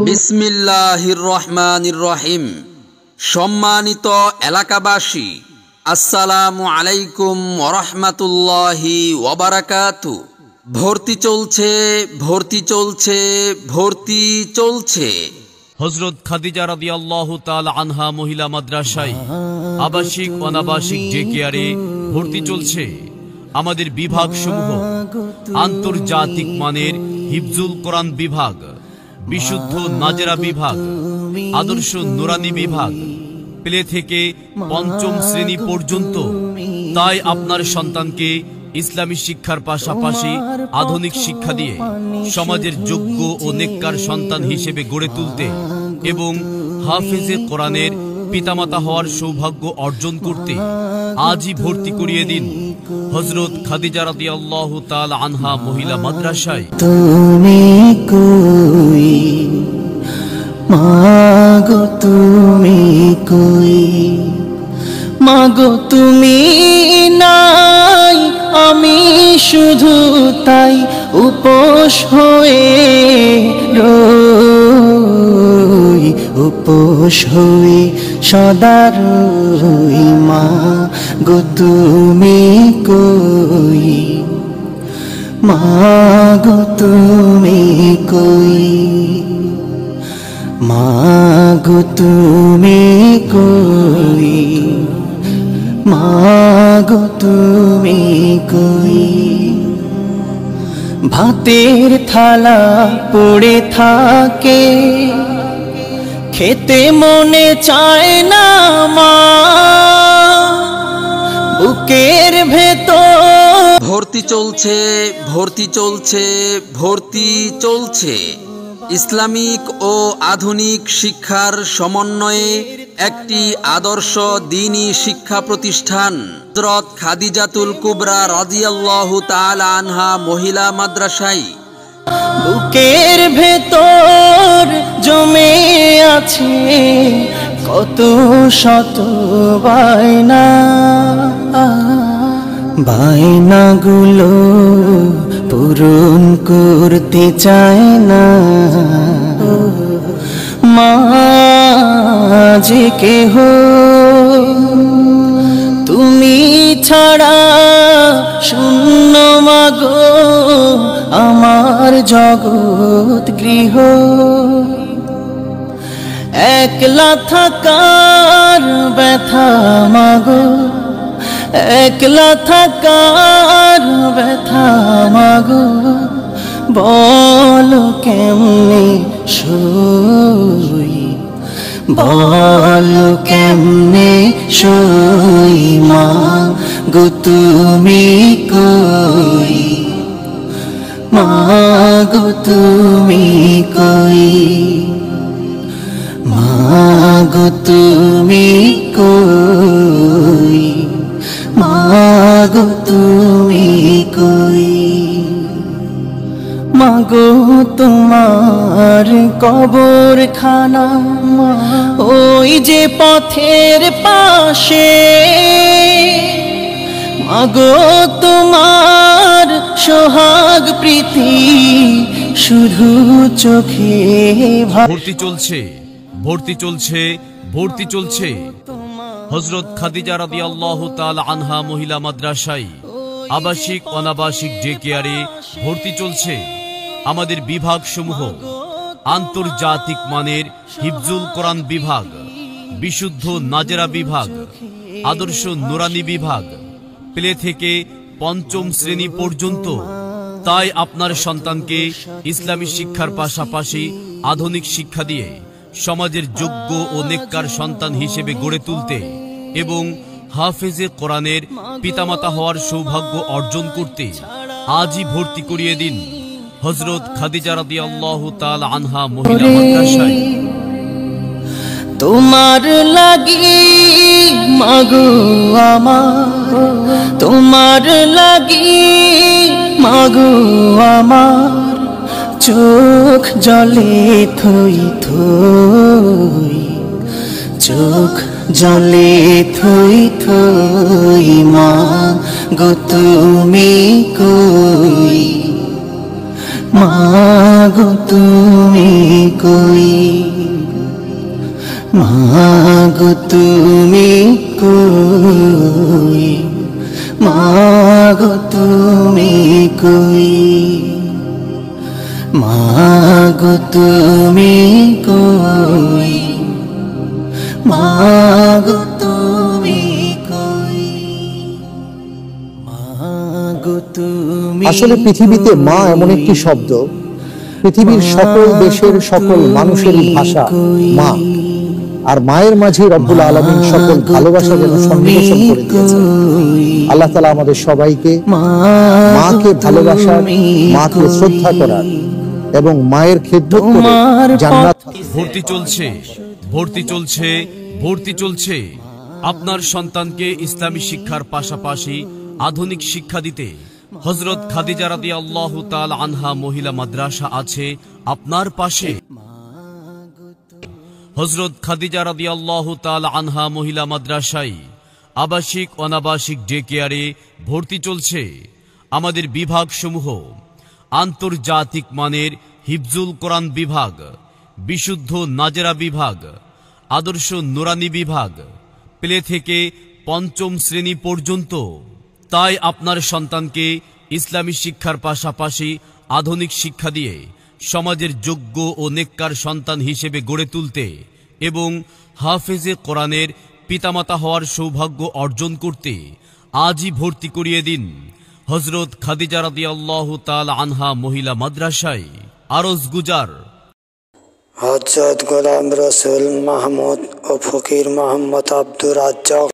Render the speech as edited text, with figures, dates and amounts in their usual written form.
বিসমিল্লাহির রহমানির রহিম। সম্মানিত এলাকাবাসী, আসসালামু আলাইকুম ওয়া রাহমাতুল্লাহি ওয়া বারাকাতুহু। ভর্তি চলছে, ভর্তি চলছে, ভর্তি চলছে। হযরত খাদিজা রাদিয়াল্লাহু তাআলা আনহা মহিলা মাদ্রাসায় আবাসিক অনাবাসিক ডে কেয়ারে ভর্তি চলছে। আমাদের বিভাগ সমূহ আন্তর্জাতিক মানের হিফজুল কোরআন বিভাগ, বিশুদ্ধ নাজেরা বিভাগ, আদর্শ নুরানি বিভাগ, প্লে থেকে পঞ্চম শ্রেণী পর্যন্ত। তাই আপনার সন্তানকে ইসলামী শিক্ষার পাশাপাশি আধুনিক শিক্ষা দিয়ে সমাজের যোগ্য ও নেককার সন্তান হিসেবে গড়ে তুলতে এবং হাফেজে কোরআনের পিতামাতা হওয়ার সৌভাগ্য অর্জন করতে আজই ভর্তি করিয়ে দিন হযরত খাদিজা রাদিয়াল্লাহু তাআলা আনহা মহিলা মাদ্রাসায়। তুমি কই মাগো, তুমি কই মাগো, তুমি নাই আমি শুধু তাই উপোস হয়ে রই, উপোস হয়ে সদা রই। মাগো তুমি কই, মাগো তুমি কই, মাগো তুমি কই, মাগো তুমি কই। ভাতের থালা পড়ে থাকে, খেতে মনে চায় না মা, বুকের ভেতর ভর্তি চলছে, ভর্তি চলছে, ভর্তি চলছে। ইসলামিক ও আধুনিক শিক্ষার সমন্বয়ে একটি আদর্শ দ্বীনী শিক্ষা প্রতিষ্ঠান হযরত খাদিজাতুল কুবরা রাদিয়াল্লাহু তাআলা আনহা মহিলা মাদ্রাসায়। বুকের ভেতর জমে আছে কত শত বায়না, বায়নাগুলো পূরণ করতে চায় না মা, যে কেহ তুমি ছাড়া শূন্য মাগো আমার জগৎ গৃহ। একলা থাকার ব্যথা মাগো, একলা থাকার ব্যথা মাগো, বলো কেমনে সই, বলো কেমনে সই। মাগো তুমি কই, মাগো তুমি কই, মাগো তুমি কই, মাগো তুমি কই। মাগো তোমার কবরখানা ওই যে পথের পাশে, মাগো তোমার সোহাগ প্রীতি শুধু চোখে। ভর্তি চলছে, ভর্তি চলছে, ভর্তি চলছে। হযরত খাদিজা রাদিয়াল্লাহু তাআলা আনহা মহিলা মাদ্রাসায় আবাসিক অনাবাসিক ডে কেয়ারে ভর্তি চলছে। আমাদের বিভাগ সমূহ আন্তর্জাতিক মানের হিফজুল কোরআন বিভাগ, বিশুদ্ধ নাজেরা বিভাগ, আদর্শ নুরানি বিভাগ, প্লে থেকে পঞ্চম শ্রেণী পর্যন্ত। তাই আপনার সন্তানকে ইসলামী শিক্ষার পাশাপাশি আধুনিক শিক্ষা দিয়ে সমাজের যোগ্য ও নেককার সন্তান হিসেবে গড়ে তুলতে এবং হাফেজে কোরআনের পিতামাতা হওয়ার সৌভাগ্য অর্জন করতে আজই ভর্তি করিয়ে দিন হযরত খাদিজা রাদিয়াল্লাহু তাআলা আনহা মহিলা মাদ্রাসায়। তোমার লাগি মাগো আমার, তোমার লাগি মাগো আমার, চোখ জলে থই থই, চোখ জলে থই থই। মাগো তুমি কই, মাগো তুমি কই, মাগো তুমি কই, মাগো তুমি কই, মাগো তুমি কই, মাগো তুমি কই, মাগো তুমি। আসলে পৃথিবীতে মা এমন একটি শব্দ, পৃথিবীর সকল দেশের সকল মানুষেরই ভাষা মা। আর মায়ের মাঝে রব্বুল আলামিন সকল ভালোবাসা যেন সন্নিবেশন করে দিয়েছেন। আল্লাহ তাআলা আমাদের সবাইকে মাকে ভালোবাসার, মাকে শ্রদ্ধা করার এবং মায়ের খেদমত করে জান্নাত। ভর্তি চলছে, ভর্তি চলছে, ভর্তি চলছে। আপনার সন্তানকে ইসলামী শিক্ষার পাশাপাশি আধুনিক শিক্ষা দিতে হযরত খাদিজা রাদিয়াল্লাহু তাআলা আনহা মহিলা মাদ্রাসা আছে আপনার পাশে। হযরত খাদিজা রাদিয়াল্লাহু তাআলা আনহা মহিলা মাদ্রাসায় আবাসিক অনাবাসিক ডে কেয়ারে ভর্তি চলছে। আমাদের বিভাগসমূহ: আন্তর্জাতিক মানের হিফজুল কোরআন বিভাগ, বিশুদ্ধ নাজেরা বিভাগ, আদর্শ নুরানি বিভাগ, প্লে থেকে পঞ্চম শ্রেণী পর্যন্ত। তাই আপনার সন্তানকে ইসলামী শিক্ষার পাশাপাশি আধুনিক শিক্ষা দিয়ে সমাজের যোগ্য ও নেককার সন্তান হিসেবে গড়ে তুলতে এবং হাফেজে কোরআনের পিতামাতা হওয়ার সৌভাগ্য অর্জন করতে আজই ভর্তি করিয়ে দিন হযরত খাদিজা রাদিয়াল্লাহু তাআলা আনহা মহিলা মাদ্রাসায়। আরজ গুজার হযরত গোলাম রসুল মাহমুদ ও ফকির মোহাম্মদ আব্দুর রাজ্জাক